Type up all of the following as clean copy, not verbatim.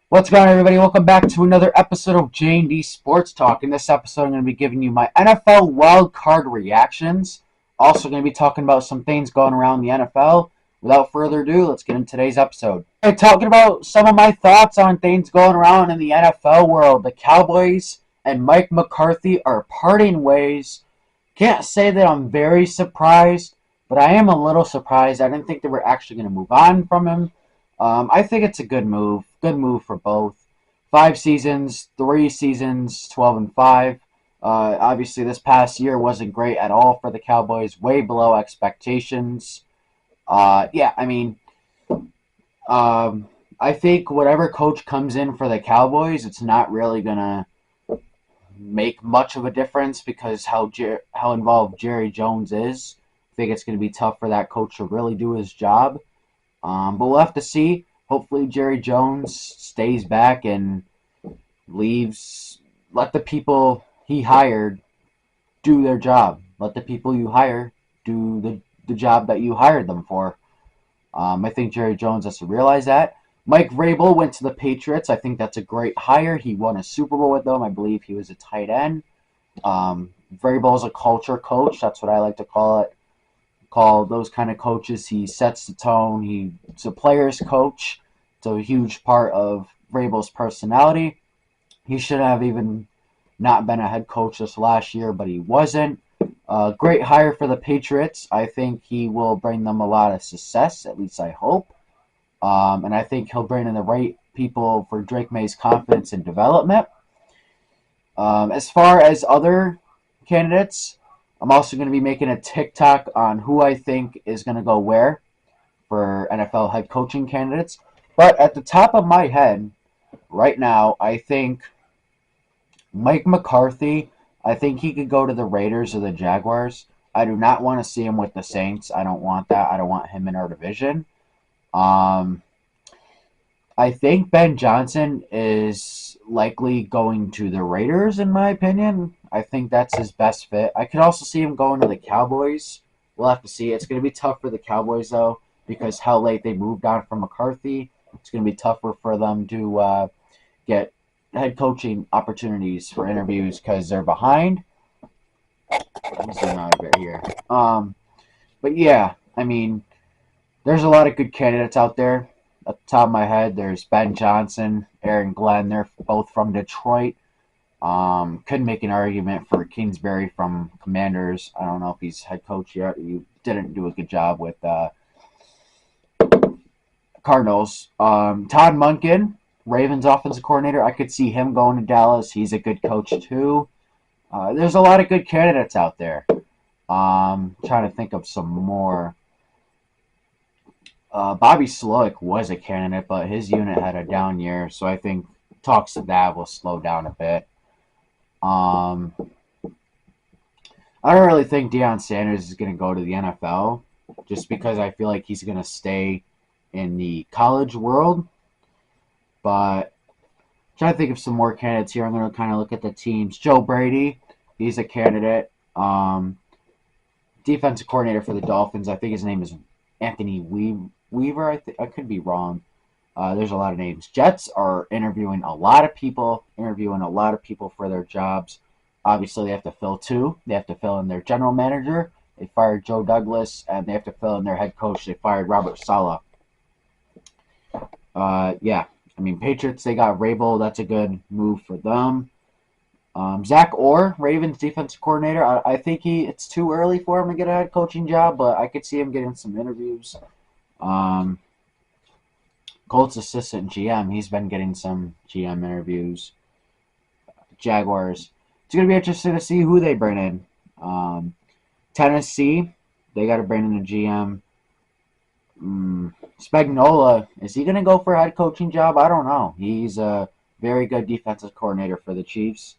What's going on, everybody? Welcome back to another episode of J&D Sports Talk. In this episode, I'm going to be giving you my NFL wild card reactions. Also, going to be talking about some things going around the NFL. Without further ado, let's get into today's episode. Talking about some of my thoughts on things going around in the NFL world. The Cowboys and Mike McCarthy are parting ways. Can't say that I'm very surprised, but I am a little surprised. I didn't think they were actually going to move on from him. I think it's a good move. Good move for both. 5 seasons, 3 seasons, 12-5. Obviously, this past year wasn't great at all for the Cowboys. Way below expectations. Yeah, I mean, I think whatever coach comes in for the Cowboys, it's not really gonna make much of a difference because how involved Jerry Jones is. I think it's going to be tough for that coach to really do his job. But we'll have to see. Hopefully, Jerry Jones stays back and leaves. Let the people he hired do their job. Let the people you hire do the job that you hired them for. I think Jerry Jones has to realize that. Mike Vrabel went to the Patriots. I think that's a great hire. He won a Super Bowl with them. I believe he was a tight end. Vrabel is a culture coach. That's what I like to call it. Call those kind of coaches. He sets the tone. He's a player's coach. It's a huge part of Vrabel's personality. He should have even not been a head coach this last year, but he wasn't. Great hire for the Patriots. I think he will bring them a lot of success, at least I hope. And I think he'll bring in the right people for Drake May's confidence and development. As far as other candidates, I'm also going to be making a TikTok on who I think is going to go where for NFL head coaching candidates. But at the top of my head, right now, I think Mike McCarthy, I think he could go to the Raiders or the Jaguars. I do not want to see him with the Saints. I don't want that. I don't want him in our division. I think Ben Johnson is likely going to the Raiders, in my opinion. I think that's his best fit. I could also see him going to the Cowboys. We'll have to see. It's going to be tough for the Cowboys, though, because how late they moved on from McCarthy. It's going to be tougher for them to get head coaching opportunities for interviews because they're behind. Let me zoom out a bit here. But yeah, I mean, there's a lot of good candidates out there. At the top of my head, there's Ben Johnson, Aaron Glenn. They're both from Detroit. Could make an argument for Kingsbury from Commanders. I don't know if he's head coach yet. He didn't do a good job with Cardinals. Todd Monken, Ravens offensive coordinator. I could see him going to Dallas. He's a good coach too. There's a lot of good candidates out there. Trying to think of some more. Bobby Slowick was a candidate, but his unit had a down year, so I think talks of that will slow down a bit. I don't really think Deion Sanders is going to go to the NFL just because I feel like he's going to stay in the college world. But I'm trying to think of some more candidates here. I'm going to kind of look at the teams. Joe Brady, he's a candidate. Defensive coordinator for the Dolphins. I think his name is Anthony Weaver. I could be wrong. There's a lot of names. Jets are interviewing a lot of people for their jobs. Obviously, they have to fill two. They have to fill in their general manager. They fired Joe Douglas, and they have to fill in their head coach. They fired Robert Saleh. Yeah, I mean, Patriots, they got Vrabel. That's a good move for them. Zach Orr, Ravens defensive coordinator. I think it's too early for him to get a head coaching job, but I could see him getting some interviews. Colts assistant GM, he's been getting some GM interviews. Jaguars, it's going to be interesting to see who they bring in. Tennessee, they got to bring in a GM. Spagnuolo, is he going to go for a head coaching job? I don't know. He's a very good defensive coordinator for the Chiefs.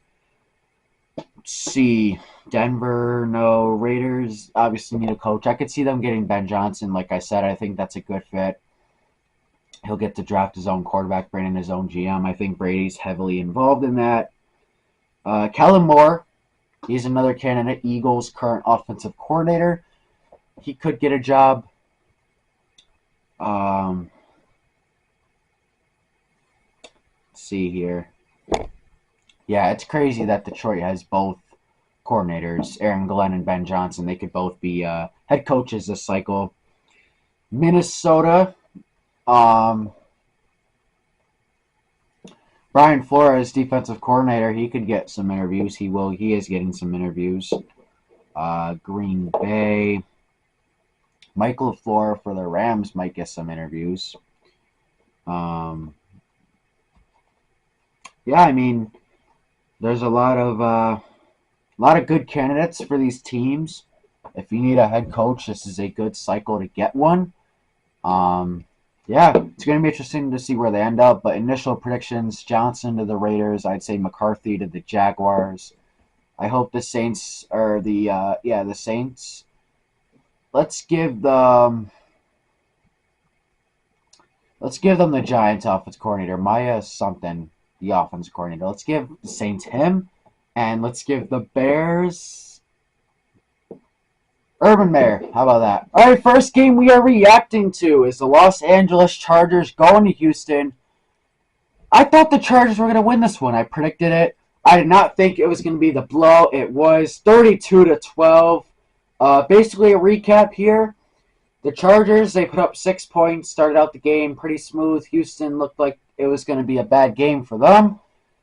Let's see. Denver, no. Raiders obviously need a coach. I could see them getting Ben Johnson. Like I said, I think that's a good fit. He'll get to draft his own quarterback, bring in his own GM. I think Brady's heavily involved in that. Kellen Moore, he's another candidate. Eagles' current offensive coordinator. He could get a job. see here. Yeah, it's crazy that Detroit has both coordinators, Aaron Glenn and Ben Johnson. They could both be head coaches this cycle. Minnesota, um, Brian Flores, defensive coordinator, he could get some interviews. He will. He is getting some interviews. Green Bay, Michael LaFleur for the Rams might get some interviews. Yeah, I mean, there's a lot of good candidates for these teams. If you need a head coach, this is a good cycle to get one. Yeah, it's going to be interesting to see where they end up. But initial predictions: Johnson to the Raiders. I'd say McCarthy to the Jaguars. I hope the Saints are the Saints. Let's give them the Giants offense coordinator, Maya something, the offense coordinator. Let's give the Saints him, and let's give the Bears Urban Meyer. How about that? All right, first game we are reacting to is the Los Angeles Chargers going to Houston. I thought the Chargers were going to win this one. I predicted it. I did not think it was going to be the blow. It was 32-12. Basically a recap here. The Chargers, they put up 6 points, started out the game pretty smooth. Houston looked like it was going to be a bad game for them.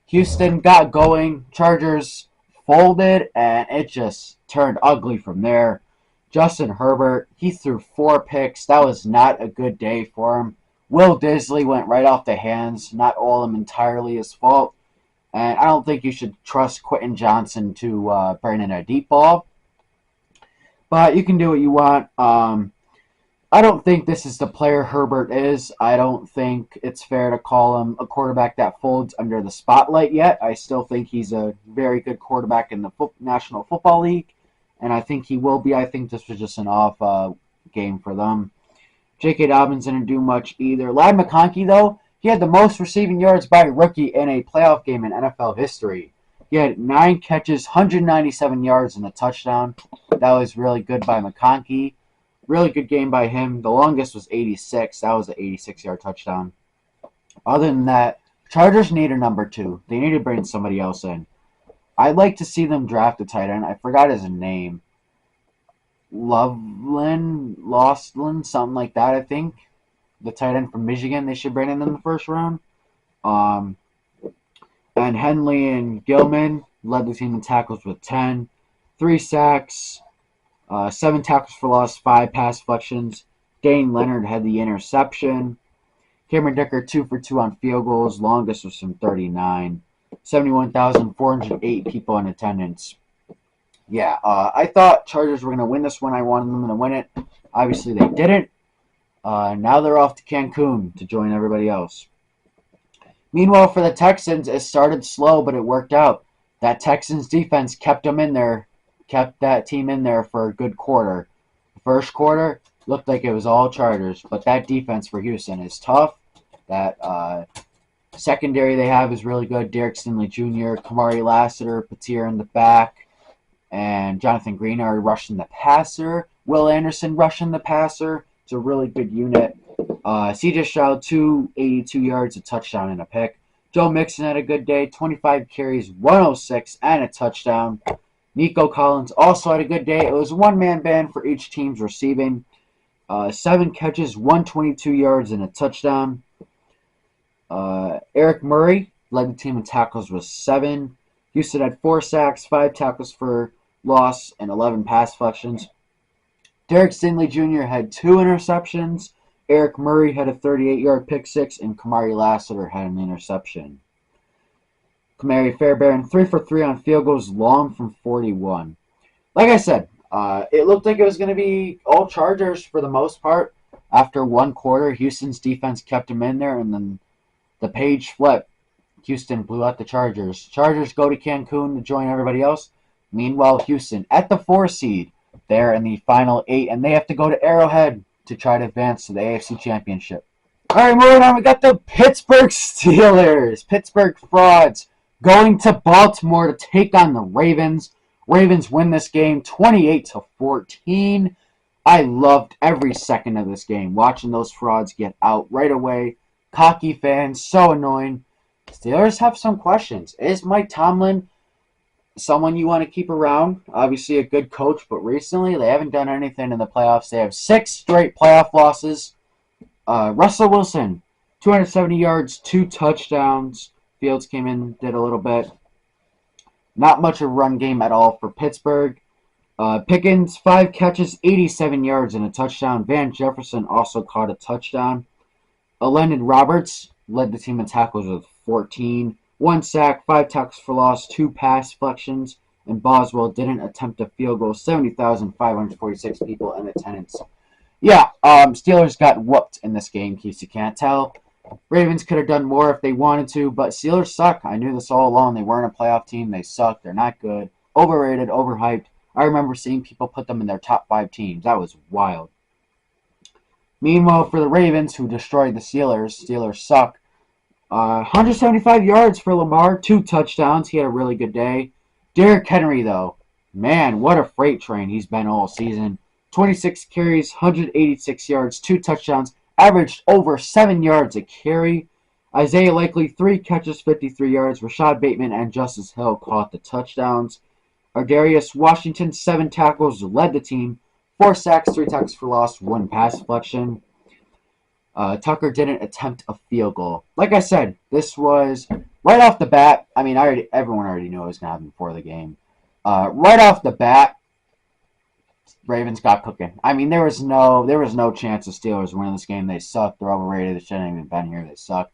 Houston got going. Chargers folded, and it just turned ugly from there. Justin Herbert, he threw 4 picks. That was not a good day for him. Will Disley went right off the hands. Not all of them entirely his fault. And I don't think you should trust Quentin Johnson to bring in a deep ball. But you can do what you want. I don't think this is the player Herbert is. I don't think it's fair to call him a quarterback that folds under the spotlight yet. I still think he's a very good quarterback in the National Football League, and I think he will be. I think this was just an off game for them. J.K. Dobbins didn't do much either. Ladd McConkey, though, he had the most receiving yards by a rookie in a playoff game in NFL history. He had 9 catches, 197 yards, and a touchdown. That was really good by McConkey. Really good game by him. The longest was 86. That was an 86-yard touchdown. Other than that, Chargers need a number 2. They need to bring somebody else in. I'd like to see them draft a tight end. I forgot his name. Lostlin, something like that, I think. The tight end from Michigan, they should bring in the first round. And Henley and Gilman led the team in tackles with 10. 3 sacks. 7 tackles for loss, 5 pass deflections. Dane Leonard had the interception. Cameron Dicker 2 for 2 on field goals. Longest was from 39. 71,408 people in attendance. Yeah, I thought Chargers were going to win this one. I wanted them to win it. Obviously, they didn't. Now they're off to Cancun to join everybody else. Meanwhile, for the Texans, it started slow, but it worked out. That Texans defense kept them in there. Kept that team in there for a good quarter. The first quarter looked like it was all Chargers, but that defense for Houston is tough. That secondary they have is really good. Derek Stingley Jr., Kamari Lassiter, Patir in the back, and Jonathan Greenard rushing the passer. Will Anderson rushing the passer. It's a really good unit. C.J. Stroud, 282 yards, a touchdown, and a pick. Joe Mixon had a good day, 25 carries, 106, and a touchdown. Nico Collins also had a good day. It was a one-man band for each team's receiving. 7 catches, 122 yards, and a touchdown. Eric Murray led the team in tackles with 7. Houston had 4 sacks, 5 tackles for loss, and 11 pass deflections. Derek Stingley Jr. had 2 interceptions. Eric Murray had a 38-yard pick six, and Kamari Lassiter had an interception. Kamari Fairbairn 3 for 3 on field goals, long from 41. Like I said, it looked like it was going to be all Chargers for the most part. After one quarter, Houston's defense kept them in there, and then the page flipped. Houston blew out the Chargers. Chargers go to Cancun to join everybody else. Meanwhile, Houston at the 4 seed, they're in the final 8, and they have to go to Arrowhead to try to advance to the AFC Championship. All right, moving on, we got the Pittsburgh Steelers. Pittsburgh frauds going to Baltimore to take on the Ravens. Ravens win this game 28-14. I loved every second of this game, watching those frauds get out right away. Cocky fans, so annoying. Steelers have some questions. Is Mike Tomlin someone you want to keep around? Obviously a good coach, but recently they haven't done anything in the playoffs. They have 6 straight playoff losses. Russell Wilson, 270 yards, 2 touchdowns. Fields came in, did a little bit. Not much of a run game at all for Pittsburgh. Pickens, 5 catches, 87 yards, and a touchdown. Van Jefferson also caught a touchdown. Landon Roberts led the team in tackles with 14. 1 sack, 5 tackles for loss, 2 pass deflections, and Boswell didn't attempt a field goal. 70,546 people in attendance. Yeah, Steelers got whooped in this game, in case you can't tell. Ravens could have done more if they wanted to, but Steelers suck. I knew this all along. They weren't a playoff team. They suck. They're not good. Overrated, overhyped. I remember seeing people put them in their top 5 teams. That was wild. Meanwhile, for the Ravens, who destroyed the Steelers suck. 175 yards for Lamar, 2 touchdowns. He had a really good day. Derrick Henry, though, man, what a freight train he's been all season. 26 carries, 186 yards, 2 touchdowns, averaged over 7 yards a carry. Isaiah Likely, 3 catches, 53 yards. Rashad Bateman and Justice Hill caught the touchdowns. Ardarius Washington, 7 tackles, led the team. 4 sacks, 3 tackles for loss, 1 pass deflection. Tucker didn't attempt a field goal. Like I said, this was right off the bat. I mean, everyone already knew it was going to happen before the game. Right off the bat, Ravens got cooking. I mean, there was no chance the Steelers winning this game. They suck. They're overrated. They shouldn't have even been here. They suck.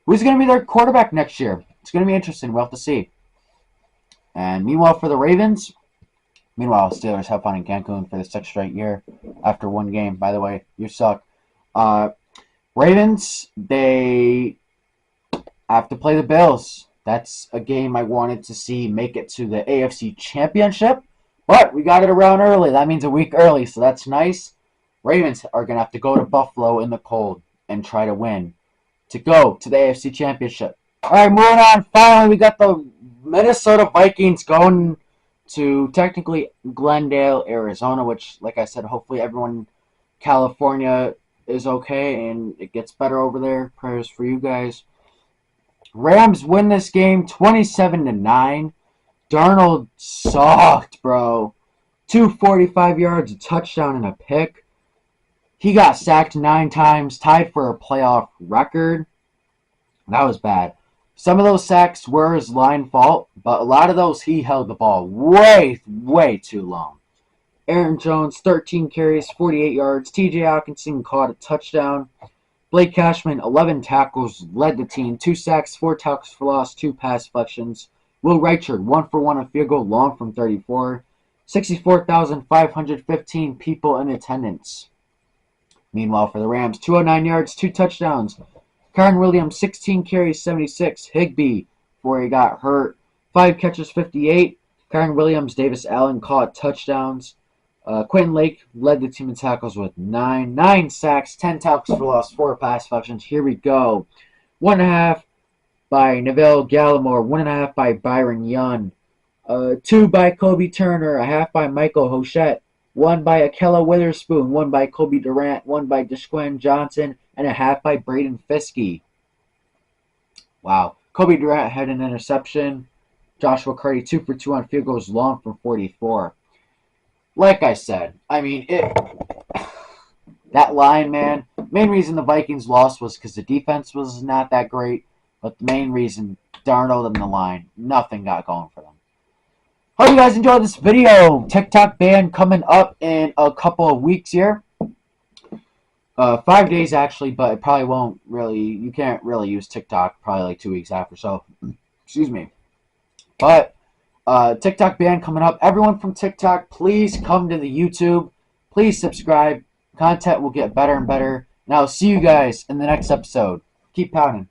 Who's going to be their quarterback next year? It's going to be interesting. We'll have to see. And meanwhile, for the Ravens, Steelers have fun in Cancun for the 6th straight year after 1 game. By the way, you suck. Ravens, they have to play the Bills. That's a game I wanted to see make it to the AFC Championship, but we got it around early. That means a week early, so that's nice. Ravens are going to have to go to Buffalo in the cold and try to win to go to the AFC Championship. All right, moving on. Finally, we got the Minnesota Vikings going to technically Glendale, Arizona, which, like I said, hopefully everyone in California is okay and it gets better over there. Prayers for you guys. Rams win this game 27-9. Darnold sucked, bro. 245 yards, a touchdown, and a pick. He got sacked 9 times, tied for a playoff record. That was bad. Some of those sacks were his line fault, but a lot of those he held the ball way, way too long. Aaron Jones, 13 carries, 48 yards. T.J. Hockenson caught a touchdown. Blake Cashman, 11 tackles, led the team. 2 sacks, 4 tackles for loss, 2 pass deflections. Will Reichard, 1 for 1 on field goal, long from 34. 64,515 people in attendance. Meanwhile, for the Rams, 209 yards, 2 touchdowns. Kyren Williams, 16 carries, 76. Higbee, before he got hurt, 5 catches, 58. Kyren Williams, Davis Allen caught touchdowns. Quentin Lake led the team in tackles with 9 sacks, 10 tackles for loss, 4 pass deflections. Here we go. 1.5 by Neville Gallimore, 1.5 by Byron Young, 2 by Kobe Turner, 1/2 by Michael Hochette, 1 by Akella Witherspoon, 1 by Kobe Durant, 1 by Deshaun Johnson, and 1/2 by Braden Fiskey. Wow. Kobe Durant had an interception. Joshua Curry, 2 for 2 on field goals, long from 44. Like I said, I mean, that line, man, main reason the Vikings lost was because the defense was not that great, but the main reason, Darnold and the line, nothing got going for them. Hope you guys enjoyed this video. TikTok ban coming up in a couple of weeks here. 5 days actually, but it probably won't really, you can't really use TikTok probably like 2 weeks after, so, excuse me. But, TikTok ban coming up. Everyone from TikTok, please come to the YouTube. Please subscribe. Content will get better and better. And I'll see you guys in the next episode. Keep pounding.